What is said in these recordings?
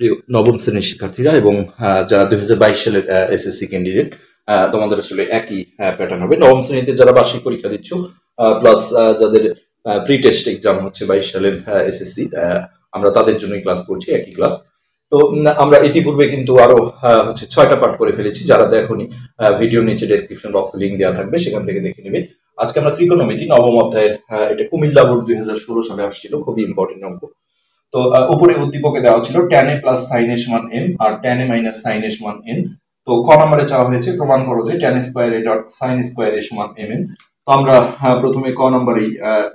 প্রিয় নবম শ্রেণীর শিক্ষার্থীরা এবং যারা 2022 সালের এসএসসি ক্যান্ডিডেট, তোমাদের আসলে একই প্যাটার্ন হবে। নবম শ্রেণীতে যারা বার্ষিক পরীক্ষা দিচ্ছ প্লাস যাদের প্রি টেস্ট এক্সাম হচ্ছে 22 সালের এসএসসি, আমরা তাদের জন্যই ক্লাস করছি, একই ক্লাস। তো আমরা ইতিপূর্বে কিন্তু আরো হচ্ছে 6টা পার্ট করে ফেলেছি। যারা দেখোনি, ভিডিওর নিচে ডেসক্রিপশন বক্সে লিঙ্ক দেওয়া থাকবে, সেখান থেকে দেখে নেবে। আজকে আমরা ত্রিকোণমিতি নবম অধ্যায়ের, এটা কুমিল্লা বোর্ড 2016 সালে আসছিল, খুবই ইম্পর্টেন্ট অঙ্ক। তো উপরে উদ্দীপকে দেওয়া ছিল tan a plus sin a সমান m আর tan a minus sin a সমান n। তো ক নম্বরে চাওয়া হয়েছে প্রমাণ করো যে tan square a dot sin square a সমান mn। তো আমরা প্রথমে ক নম্বরেই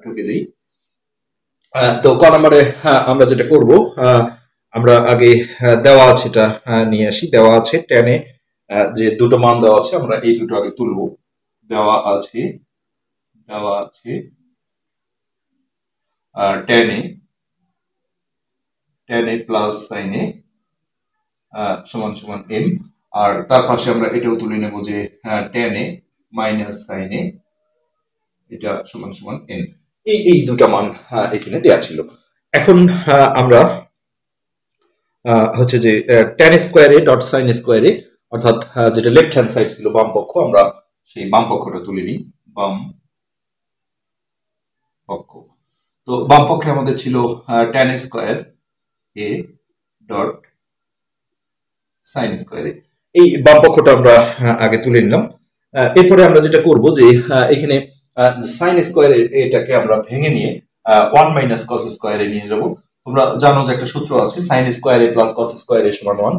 ঢুকে যাই। তো ক নম্বরে আমরা যেটা করব, আমরা আগে দেওয়া আছে এটা নিয়ে আসি। দেওয়া আছে tan a, যে দুটো মান দেওয়া আছে, আমরা এই দুটো আগে তুলব। দেওয়া আছে tan a plus sin a সমান সমান m, আর তার পাশে আমরা এটাও তুলে নেব যে tan a minus sin a এটা সমান সমান n। এই দুটা মান এখানে দেয়া ছিল। এখন আমরা হচ্ছে যে tan square a dot sin square a, অর্থাৎ যেটা লেফট হ্যান্ড সাইড ছিল, বাম পক্ষ, আমরা সেই বাম পক্ষটা তুলে নিই। বাম পক্ষ, তো বাম পক্ষে আমাদের ছিল tan square a dot sin square a। এই বাম পক্ষটা আমরা আগে তুলে নিলাম। এরপরে আমরা যেটা করব যে এখানে sin স্কয়ার এটাকে আমরা ভেঙে নিয়ে 1 মাইনাস cos স্কয়ার এ নিয়ে যাব। তোমরা জানো যে একটা সূত্র আছে sin স্কয়ার এ প্লাস cos স্কয়ার এ সমান 1।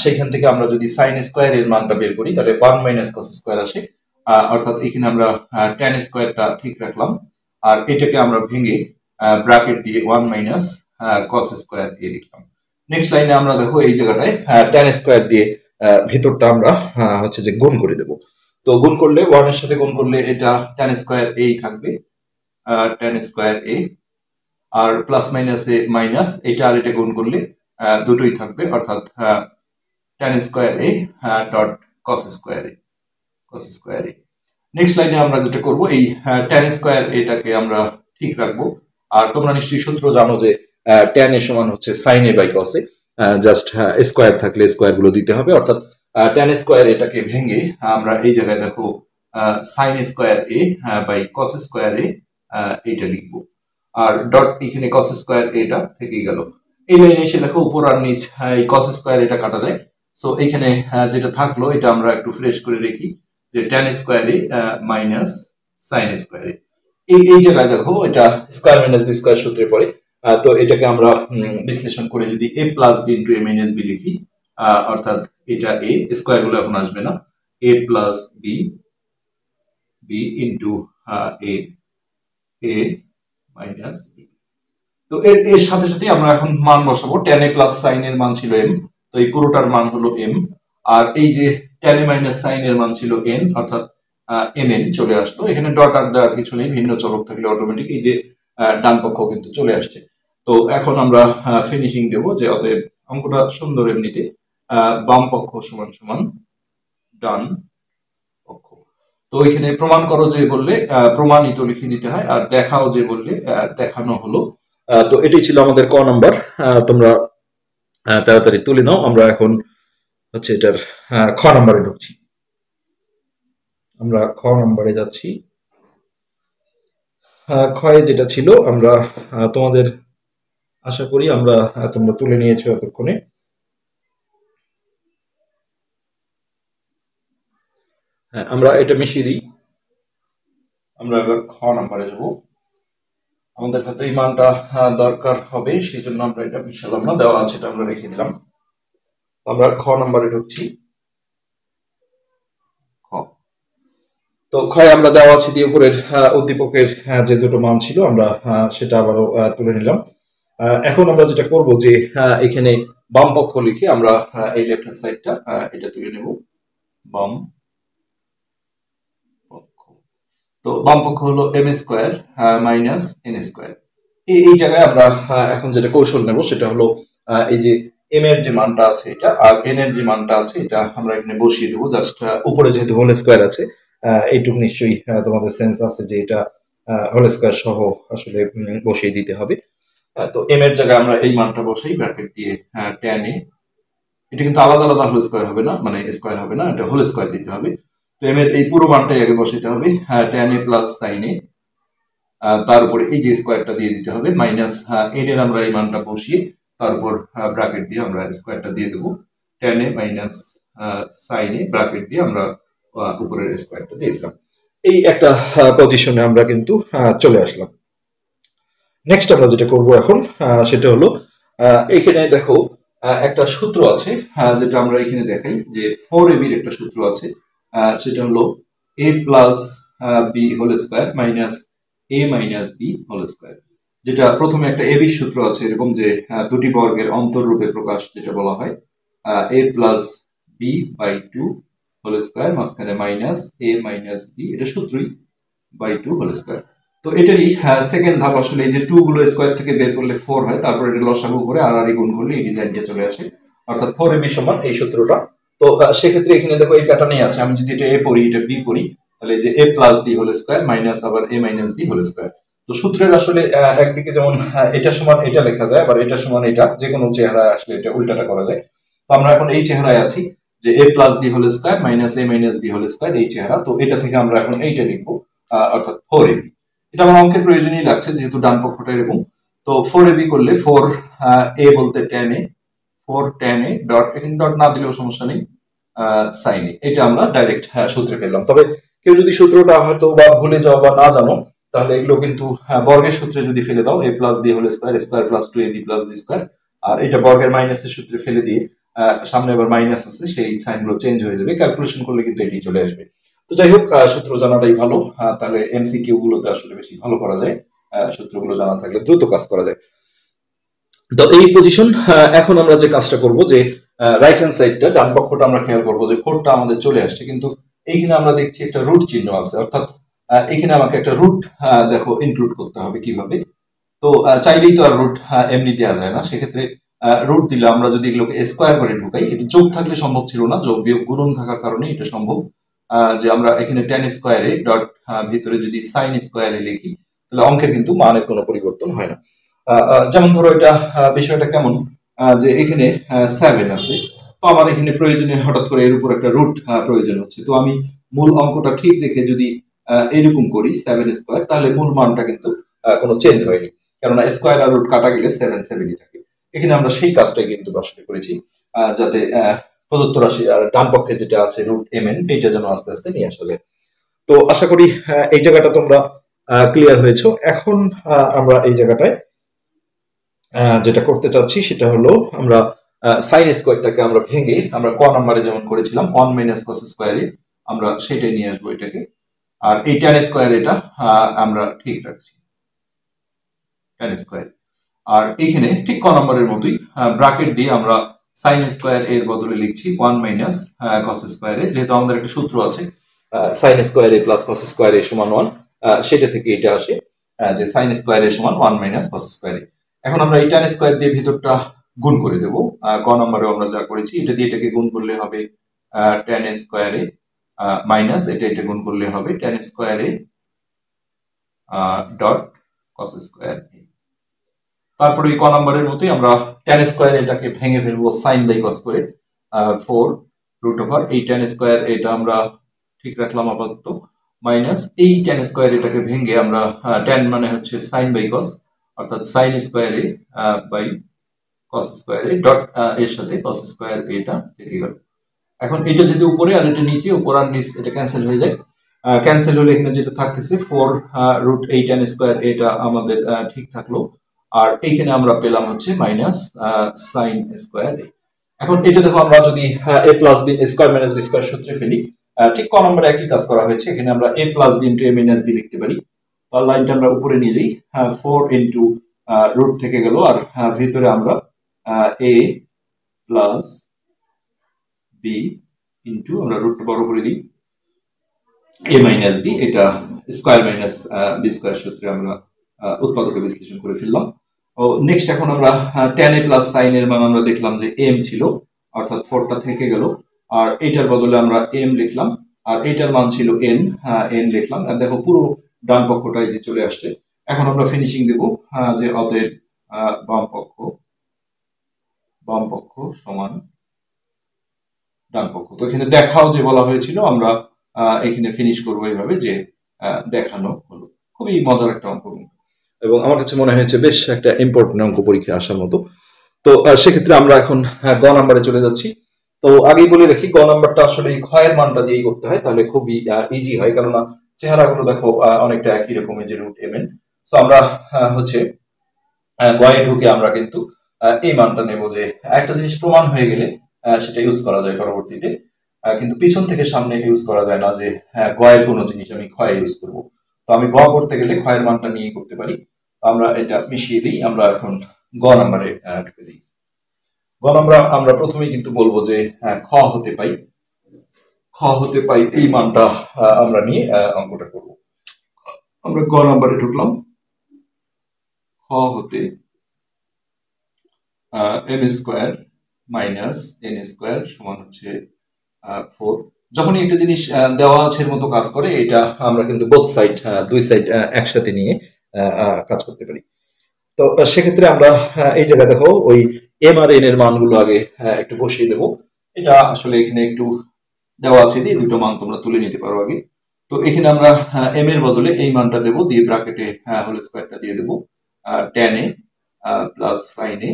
সেইখান থেকে আমরা যদি sin স্কয়ার এর মানটা বের করি তাহলে 1 মাইনাস cos স্কয়ার আসে। অর্থাৎ এখানে আমরা tan স্কয়ারটা ঠিক রাখলাম, আর এটাকে আমরা ভেঙে ব্র্যাকেট দিয়ে 1 মাইনাস cos স্কয়ার এ লিখলাম। নেক্সট লাইনে আমরা দেখো এই জায়গাটায় tan স্কয়ার দিয়ে ভেতরটা আমরা হচ্ছে যে গুণ করে দেব। তো গুণ করলে 1 এর সাথে গুণ করলে এটা tan স্কয়ার a থাকবে, tan স্কয়ার a, আর প্লাস মাইনাস এ মাইনাস, এটা আর এটা গুণ করলে দুটোই থাকবে, অর্থাৎ tan square a dot cos square a, cos square a। Next লাইনে আমরা যেটা করব, এই tan স্কয়ার এটাকে আমরা ঠিক রাখবো। আর তোমরা নিশ্চয়ই সূত্র জানো যে tan a সমান হচ্ছে sin a by cos a, just square থাকলে স্কয়ার গুলো দিতে হবে। অর্থাৎ tan স্কয়ার এটাকে ভেঙে আমরা এই জায়গায় দেখো sin square a by cos square a এটা লিখবো, আর ডট এখানে cos স্কয়ার এটা থেকেই গেল। এই লাইনে এসে দেখো উপর আর নিচ এই cos স্কয়ার এটা কাটা যায়। সো এখানে যেটা থাকলো এটা আমরা একটু ফ্রেশ করে রেখি, যে tan square a minus sin square a। এই জায়গায় দেখো এটা স্কয়ার মাইনাস বি স্কয়ার সূত্রে পড়ে। তো এটাকে আমরা বিশ্লেষণ করে যদি a plus B into a minus B লিখি, অর্থাৎ এটা a, স্কয়ার গুলো এখন আসবে না, a plus B, B into a minus B. তো এর সাথে সাথে আমরা এখন মান বসাবো। tan a প্লাস sin এর মান ছিল m, তো এই পুরোটার মান হলো m, আর এই যে tan a মাইনাস sin এর মান ছিল n, অর্থাৎ mn চলে আসতো। এখানে ডট আর দেওয়ার কিছু নেই, ভিন্ন চলক থাকলে অটোমেটিক এই যে ডান পক্ষ কিন্তু চলে আসছে। তো এখন আমরা ফিনিশিং দেব যে অতএব অঙ্কটা সুন্দর এমনিতে, বাম পক্ষ সমান সমান ডান পক্ষ। তো এখানে প্রমাণ করো যে বললে প্রমাণিত লিখে দিতে হয়, আর দেখাও যে বললে দেখানো হলো। তো এটাই ছিল আমাদের ক নাম্বার। তোমরা তাড়াতাড়ি তুলে নাও। আমরা এখন হচ্ছে এটার খ নাম্বারে ঢুকছি। আমরা খ নাম্বারে যাচ্ছি। ক্ষয়ে যেটা ছিল আমরা তোমাদের আশা করি তোমরা তুলে নিয়েছো এতক্ষণে। আমরা এটা মিশিয়ে দিই। আমরা এবার খ নাম্বারে যাব। আমাদের কাছে এই মানটা দরকার হবে, সেই জন্য আমরা এটা মিশালাম না, দেওয়া আছে এটা আমরা রেখে দিলাম। আমরা খ নাম্বারে ঢুকছি। তো ক্ষয় আমরা দেওয়া আছে দিয়ে উপরের উদ্দীপকের যে দুটো মান ছিল আমরা সেটা আবারও তুলে নিলাম। এখন আমরা যেটা করব যে এখানে বাম পক্ষ লিখে আমরা এই লেফট হ্যান্ড সাইডটা এটা তুলে নেব, বাম পক্ষ। তো বাম পক্ষ হলো m square minus n square. এই জায়গায় আমরা এখন যেটা কৌশল নেব সেটা হলো এই যে m এর যে মানটা আছে এটা আর n এর যে মানটা আছে এটা আমরা এখানে বসিয়ে দেবো। জাস্ট উপরে যেহেতু হোল স্কয়ার আছে, এইটুকু নিশ্চয়ই তোমাদের সেন্স আছে যে এটা হোল স্কয়ার সহ আসলে বসিয়ে দিতে হবে। তো এম এর জায়গায় আমরা এই মানটা বসাই ব্র্যাকেট দিয়ে tan a, এটা কিন্তু আলাদা আলাদা হোল স্কয়ার হবে না, মানে স্কয়ার হবে না, এটা হোল স্কয়ার দিতে হবে। তো এম এর এই পুরো মানটাই আগে বসাইতে হবে, tan a plus sin a, তার উপরে এই যে স্কয়ারটা দিয়ে দিতে হবে মাইনাস এন এর আমরা এই মানটা বসিয়ে তার উপর ব্র্যাকেট দিয়ে আমরা স্কয়ারটা দিয়ে দেবো, tan a minus sin a bracket দিয়ে আমরা উপরের স্কয়ারটা দিয়ে দিলাম। এই একটা পজিশনে আমরা কিন্তু চলে আসলাম। নেক্সট আমরা যেটা করব এখন সেটা হলো এখানে দেখো একটা সূত্র আছে, যেটা আমরা এখানে দেখাই যে 4ab এর একটা সূত্র আছে, সেটা হলো a plus b whole square minus a minus b whole square. যেটা প্রথমে একটা ab সূত্র আছে এরকম যে দুটি বর্গের অন্তররূপে প্রকাশ, যেটা বলা হয় a plus b by 2 whole square মাঝখানে মাইনাস a মাইনাস b, এটা সূত্রই, বাই 2 হোল স্কয়ার। তো এটারই সেকেন্ড ধাপ আসলে এই যে 2 গুলো স্কয়ার থেকে বের করলে 4 হয়, তারপর এটা লসাগু করে আর গুণ করলে এই ডিজাইনটা চলে আসে, অর্থাৎ 4ab সমান এই সূত্রটা। তো সেক্ষেত্রে এখানে দেখো এই প্যাটার্নই আছে, আমি যদি এটা a পড়ি এটা b পড়ি, তাহলে যে a plus b whole square minus আবার a minus b whole square. তো সূত্রের আসলে একদিকে যেমন এটা সমান এটা লেখা যায়, আবার এটা সমান এটা, যে কোনো চেহারায় আসলে এটা উল্টাটা করা যায়। তো আমরা এখন এই চেহারায় আছি যে a plus b whole square minus a minus b whole square, এই চেহারা। তো এটা থেকে আমরা এখন এইটা লিখবো, অর্থাৎ 4ab। এটা আমার অঙ্কের প্রয়োজনই লাগছে যেহেতু ডান পক্ষটা এরকম। তো 4ab করলে 4 a বলতে tan a, 4 tan a dot, এখানে ডট না দিলেও সমস্যা নেই, sin a। এটা আমরা ডাইরেক্ট সূত্রে পেলাম। তবে কেউ যদি সূত্রটা হয়তো বা ভুলে যাও বা না জানো, তাহলে এগুলো কিন্তু বর্গের সূত্রে যদি ফেলে দাও a plus b whole square square plus 2ab plus b square, আর এটা বর্গের মাইনাসের সূত্রে ফেলে দিয়ে সামনে আবার মাইনাস আছে, সেই সাইনগুলো চেঞ্জ হয়ে যাবে, ক্যালকুলেশন করলে কিন্তু এটি চলে আসবে। তো যাই হোক, সূত্র জানাটাই ভালো, তাহলে এমসিকিউ গুলোতে আসলে বেশি ভালো করা যায়, সূত্রগুলো জানা থাকলে দ্রুত কাজ করা যায়। তো এই পজিশন, এখন আমরা যে কাজটা করব যে রাইট হ্যান্ড সাইডটা ডান পক্ষটা আমরা খেয়াল করবো যে 4টা আমাদের চলে আসছে, কিন্তু এইখানে আমরা দেখছি একটা রুট চিহ্ন আছে, অর্থাৎ এখানে আমাকে একটা রুট দেখো ইনক্লুড করতে হবে কিভাবে। তো চাইলেই তো আর রুট এমনি দেওয়া যায় না, সেক্ষেত্রে রুট দিলে আমরা যদি এগুলোকে স্কোয়ার করে ঢুকাই, এটা যোগ থাকলে সম্ভব ছিল না, যোগ বিয়োগ গুণন থাকার কারণে এটা সম্ভব। যে আমরা এখানে tan স্কোয়ারে ডট ভিতরে যদি সাইন স্কোয়ারে লিখি, তাহলে অঙ্কের কিন্তু মানের কোনো পরিবর্তন হয় না। যেমন ধরো এটা বিষয়টা কেমন, যে এখানে 7 আছে, তো আমার এখানে প্রয়োজনে হঠাৎ করে এর উপর একটা রুট প্রয়োজন হচ্ছে। তো আমি মূল অঙ্কটা ঠিক রেখে যদি এরকম করি 7 স্কোয়ার, তাহলে মূল মানটা কিন্তু কোনো চেঞ্জ হয়নি, কেননা স্কোয়ার আর রুট কাটা গেলে 7 থাকে। এখানে আমরা সেই কাজটাই কিন্তু আসলে করেছি, যাতে প্রদত্ত রাশি আর ডান পক্ষে যেটা আছে রুট mn, এইটা যেন আস্তে আস্তে নিয়ে আসা যায়। তো আশা করি এই জায়গাটা তোমরা ক্লিয়ার হয়েছো। এখন আমরা এই জায়গাটায় যেটা করতে চাচ্ছি সেটা হলো আমরা সাইন স্কোয়ারটাকে আমরা ভেঙে আমরা ক নাম্বারে যেমন করেছিলাম 1 মাইনাস কস স্কোয়ারে, আমরা সেটাই নিয়ে আসবো এটাকে, আর এই tan স্কোয়ার এটা আমরা ঠিক রাখছি tan স্কোয়ার। আর এইখানে ঠিক ক নাম্বারের মতোই ব্র্যাকেট দিয়ে আমরা সাইন স্কোয়ার এর বদলে লিখছি 1 মাইনাস কস স্কোয়ারে, যেহেতু আমাদের একটা সূত্র আছে সাইন স্কোয়ার এ প্লাস কস স্কোয়ার এ সমান 1, সেটা থেকে এটা আসে যে সাইন স্কোয়ার এ সমান 1 মাইনাস কস স্কোয়ার এ। এখন আমরা এই tan স্কোয়ার দিয়ে ভিতরটা গুণ করে দেবো, ক নম্বরে আমরা যা করেছি এটা দিয়ে এটাকে গুণ করলে হবে tan স্কোয়ার এ মাইনাস এটা গুণ করলে হবে tan square A dot cos square A. তারপরে এই ক নম্বরের মতোই আমরা tan স্কোয়ার এটাকে ভেঙে ফেলবো সাইন বাই কস করে, 4 রুট ওভার এই tan স্কোয়ার এটা আমরা ঠিক রাখলাম আপাতত, মাইনাস এই tan স্কোয়ার এটাকে ভেঙে আমরা tan মানে হচ্ছে সাইন বাই কস, অর্থাৎ sine square A by cos square A dot এর সাথে কস স্কোয়ার এটা থেকে গেল। এখন এটা যেহেতু উপরে আর এটা নিচে, উপর আর নিচ এটা ক্যান্সেল হয়ে যায়, ক্যান্সেল হলে এখানে যেটা থাকতেছে 4 রুট এই tan স্কোয়ার এটা আমাদের ঠিক থাকলো, আর এইখানে আমরা পেলাম হচ্ছে মাইনাস সাইন স্কোয়ার এ। এখন এটা দেখো আমরা যদি a plus B square minus B square সূত্রে ফেলি, ঠিক ক নম্বরে একই কাজ করা হয়েছে, এখানে আমরা a plus B into a minus B লিখতে পারি, তার লাইনটা আমরা উপরে নিয়ে যাই, 4 ইন্টু রুট থেকে গেল, আর ভিতরে আমরা a প্লাস বি ইন্টু আমরা রুটটা বড় করে দিই a মাইনাস বি, এটা স্কোয়ার মাইনাস বি স্কোয়ার সূত্রে আমরা উৎপাদকে বিশ্লেষণ করে ফেললাম। ও নেক্সট এখন আমরা tan a প্লাস সাইন এর মান আমরা দেখলাম যে m ছিল, অর্থাৎ 4টা থেকে গেল, আর এটার বদলে আমরা m লিখলাম, আর এটার মান ছিল n লিখলাম, আর দেখো পুরো ডান পক্ষটাই যে চলে আসছে। এখন আমরা ফিনিশিং দেব যে অতএব বাম পক্ষ সমান ডান পক্ষ। তো এখানে দেখাও যে বলা হয়েছিল, আমরা এখানে ফিনিশ করবো এইভাবে যে দেখানো হলো। খুবই মজার একটা অঙ্ক এবং আমার কাছে মনে হয়েছে বেশ একটা ইম্পর্টেন্ট অঙ্ক পরীক্ষায় আসার মতো। তো সেক্ষেত্রে আমরা এখন গ নাম্বারে চলে যাচ্ছি। তো আগেই বলে রাখি, গ নাম্বারটা আসলে এই ক্ষয়ের মানটা দিয়েই করতে হয়, তাহলে খুবই ইজি হয়, কেননা চেহারাগুলো দেখো অনেকটা একই রকমের, যে রুট এম এন। তো আমরা হচ্ছে গয়ে ঢুকে আমরা কিন্তু এই মানটা নেব, যে একটা জিনিস প্রমাণ হয়ে গেলে সেটা ইউজ করা যায় পরবর্তীতে, কিন্তু পিছন থেকে সামনে ইউজ করা যায় না, যে গয়ের কোনো জিনিস আমি ক্ষয়ে ইউজ করব। তো আমি গ করতে গেলে ক্ষয়ের মানটা নিয়ে করতে পারি। আমরা এটা মিশিয়ে দিই, আমরা এখন গ নাম্বারে ঢুকে দিই। গ নাম্বার আমরা প্রথমেই কিন্তু বলবো যে খ হতে পাই এই মানটা আমরা নিয়ে অঙ্কটা করব। আমরা গ নাম্বারে ঢুকলাম। খ হতে M square minus N square সমান হচ্ছে 4। যখনই একটা জিনিস দেওয়া আছে এর মতো কাজ করে, এটা আমরা কিন্তু বোথ সাইড, দুই সাইড একসাথে নিয়ে কাজ করতে পারি। তো সেক্ষেত্রে আমরা এই জায়গায় দেখো ওই এম আর এন এর মানগুলো আগে একটু বসিয়ে দেবো। এটা আসলে এখানে একটু দেওয়া আছে, দিয়ে দুটো মান তোমরা তুলে নিতে পারো আগে। তো এখানে আমরা এম এর বদলে এই মানটা দেবো, দিয়ে ব্র্যাকেটে হোল স্কোয়ারটা দিয়ে দেবো, ট্যান এ প্লাস সাইন এ,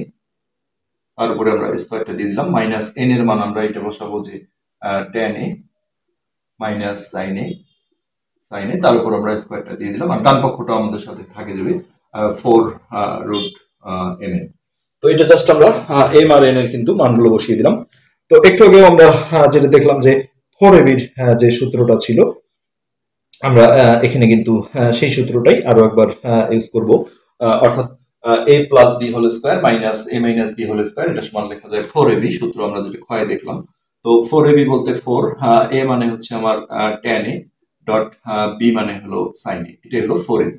তার উপরে আমরা স্কোয়ারটা দিয়ে দিলাম, মাইনাস এন এর মান আমরা এটা বসাবো যে ট্যান এ মাইনাস সাইন এ, তার উপর আমরা স্কোয়ারটা দিয়ে দিলাম, আর ডান পক্ষটা আমাদের সাথে থাকে যাবে 4 রুট এম এন। তো এটা জাস্ট আমরা এম আর এন এর কিন্তু মানগুলো বসিয়ে দিলাম। তো একটু আগেও আমরা যেটা দেখলাম যে 4ab যে সূত্রটা ছিল, আমরা এখানে কিন্তু সেই সূত্রটাই আরো একবার ইউজ করব, অর্থাৎ a plus B whole square minus a minus B whole square, এটা সমান লেখা যায় 4ab সূত্র, আমরা যেটা ক্ষয়ে দেখলাম। তো 4ab বলতে 4, a মানে হচ্ছে আমার tan a ডট b মানে হলো sin a, এটা হলো 4ab।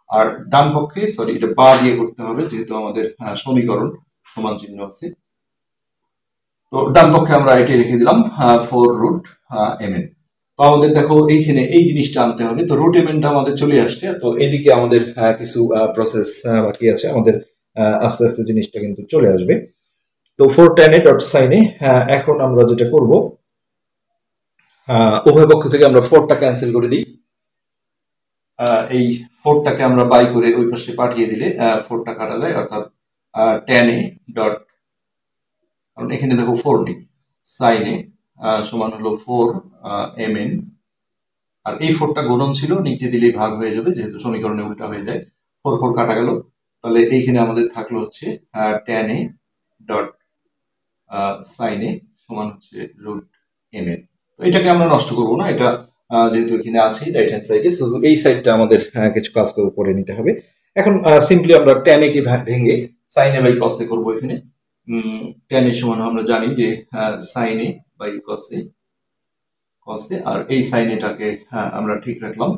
আর ডান পক্ষে, সরি এটা বা দিয়ে করতে হবে যেহেতু আমাদের সমীকরণ সমান চিহ্ন আছে, তো ডান পক্ষে আমরা এটি রেখে দিলাম 4 রুট এম এন। তো আমাদের দেখো এইখানে এই জিনিসটা আনতে হবে, তো রুট এম এনটা আমাদের চলে আসছে। তো এদিকে আমাদের কিছু প্রসেস বাকি আছে, আমাদের আস্তে আস্তে জিনিসটা কিন্তু চলে আসবে। তো 4 tan a dot sin a, এখন আমরা যেটা করব, উভয় পক্ষ থেকে আমরা 4টা ক্যান্সেল করে দিই। এই 4টাকে আমরা বাই করে ওই পাশে পাঠিয়ে দিলে 4টা কাটা যায়, অর্থাৎ tan a ডট, কারণ এখানে দেখো 4 নেই, sin a সমান হলো 4 mn, আর এই 4টা গুণন ছিল, নিচে দিলেই ভাগ হয়ে যাবে যেহেতু সমীকরণে উল্টা হয়ে যায়, 4 কাটা গেল। তাহলে এইখানে আমাদের থাকলো হচ্ছে tan a dot sin a সমান হচ্ছে রুট mn। তো এটাকে আমরা নষ্ট করব না, এটা যেহেতু এখানে আছে রাইট হ্যান্ড সাইডে, সো এই সাইডটা আমাদের কিছু কাজ করে নিতে হবে। এখন সিম্পলি আমরা tan a কে ভেঙে sin a by cos a করব। এখানে tan a সমান আমরা জানি যে sin a by cos a, আর এই sin এটাকে আমরা ঠিক রাখলাম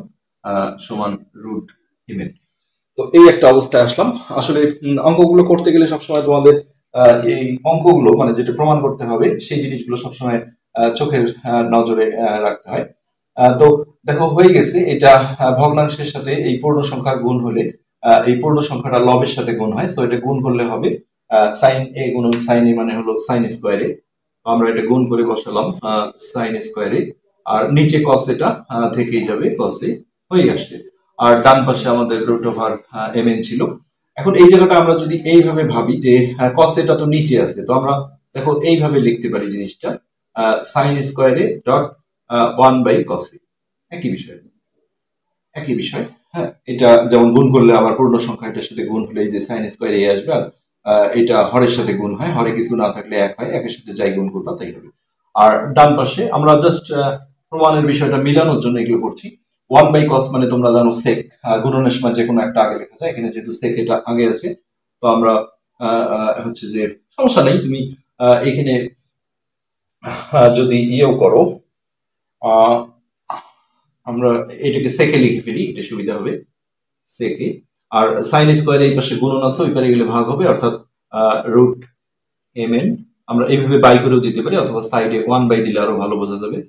সমান রুট mn। তো এই একটা অবস্থায় আসলাম। আসলে অঙ্কগুলো করতে গেলে সবসময় তোমাদের এই অঙ্কগুলো মানে যেটা প্রমাণ করতে হবে সেই জিনিসগুলো সবসময় চোখের নজরে রাখতে হয়। তো দেখো হয়ে গেছে, এটা ভগ্নাংশের সাথে এই পূর্ণ সংখ্যার গুণ হলে এই পূর্ণ সংখ্যাটা লবের সাথে গুণ হয়, তো এটা গুণ করলে হবে সাইন এ গুণন সাইন এ মানে হলো সাইন স্কোয়ারে। আমরা এটা গুণ করে বসালাম সাইন স্কোয়ারে, আর নিচে কস এটা থেকেই যাবে, কস এ হয়ে আসছে। আর ডান পাশে আমাদের রুট ওভার এম এন ছিল। এখন এই জায়গাটা আমরা যদি এইভাবে ভাবি যে কস এটা তো নিচে আছে, তো আমরা দেখো এইভাবে লিখতে পারি জিনিসটা সাইন স্কোয়ারে ডট 1/cos a, একই বিষয়। হ্যাঁ, এটা যেমন গুণ করলে আবার পূর্ণ সংখ্যা এটার সাথে গুণ হলে এই যে সাইন স্কোয়ার এ আসবে, আর এটা হরের সাথে গুণ হয়, হরে কিছু না থাকলে এক হয়, একের সাথে যাই গুণ করবা তাই হবে। আর ডান পাশে আমরা জাস্ট প্রমাণের বিষয়টা মিলানোর জন্য এগুলো করছি। 1/cos মানে তোমরা জানো সেক, গুণনের সময় যে কোনো একটা আগে লেখা যায়, এখানে যেহেতু সেক এটা আগে আছে, তো আমরা হচ্ছে যে সমস্যা নেই, তুমি এখানে যদি ইয়েও করো, আমরা এটাকে সেকে লিখে ফেলি, এটা সুবিধা হবে সেকে। আর সাইন স্কোয়ার এই পাশে গুণন আছে, ওই পারে গেলে ভাগ হবে, অর্থাৎ রুট এম এন। আমরা এইভাবে বাই করেও দিতে পারি, অথবা সাইডে 1/, দিলে আরো ভালো বোঝা যাবে।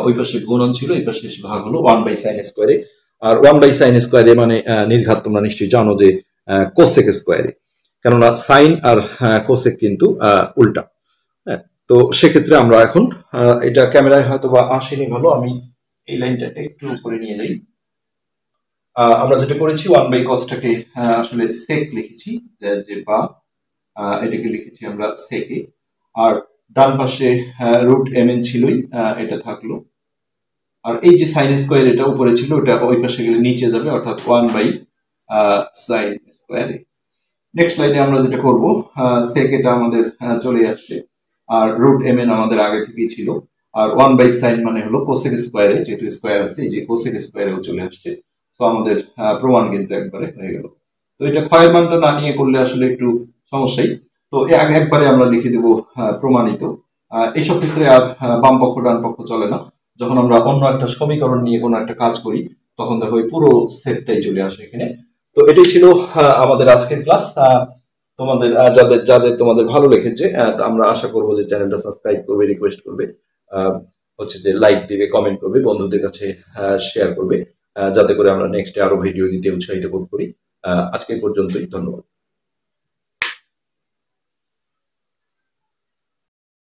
ওই পাশে গুণন ছিল, এই পাশে ভাগ হলো 1/sin স্কোয়ারে। আর 1/sin স্কোয়ারে মানে নির্ঘাত তোমরা নিশ্চয়ই জানো যে কোসেক স্কোয়ারে। কেননা সাইন আর কোসেক কিন্তু উল্টা। হ্যাঁ, তো সেক্ষেত্রে আমরা এখন এটা ক্যামেরায় হয়তো বা আসেনি ভালো, আমি এই লাইনটা একটু উপরে নিয়ে যাই। আমরা যেটা করেছি 1/cosটাকে আসলে সেক লিখেছি, যে বা এটাকে লিখেছি আমরা সেকে। আর ডান পাশে √mn ছিলই, এটা থাকলো। আর এই যে সাইন স্কোয়ার এটা উপরে ছিল, ওটা ওই পাশে গেলে নিচে যাবে, অর্থাৎ 1/sin স্কোয়ার। নেক্সট লাইনে আমরা যেটা করব, সেক এটা আমাদের চলে আসছে, আর √mn আমাদের আগে থেকেই ছিল। আর 1/sin মানে হলো কোসেক স্কোয়ারে, যেহেতু স্কোয়ার আছে, এই যে কোসেক স্কোয়ারেও চলে আসছে। তো আমাদের প্রমাণ কিন্তু একবারে হয়ে গেল। তো এটা ক্ষয়ের মানটা না নিয়ে করলে আসলে একটু সমস্যাই। তো আগে একবারে আমরা লিখে দেব প্রমাণিত। এইসব ক্ষেত্রে আর বাম পক্ষ ডান পক্ষ চলে না। যখন আমরা অন্য একটা সমীকরণ নিয়ে কোনো একটা কাজ করি, তখন দেখো ওই পুরো সেটটাই চলে আসে এখানে। তো এটাই ছিল আমাদের আজকের ক্লাস। তোমাদের যাদের যাদের তোমাদের ভালো লেগেছে, আমরা আশা করবো যে চ্যানেলটা সাবস্ক্রাইব করবে, রিকোয়েস্ট করবে, হচ্ছে যে লাইক দিবে, কমেন্ট করবে, বন্ধুদের কাছে শেয়ার করবে, যাতে করে আমরা নেক্সটে আরো ভিডিও দিতে উৎসাহিত বোধ করি। আজকে পর্যন্তই, ধন্যবাদ।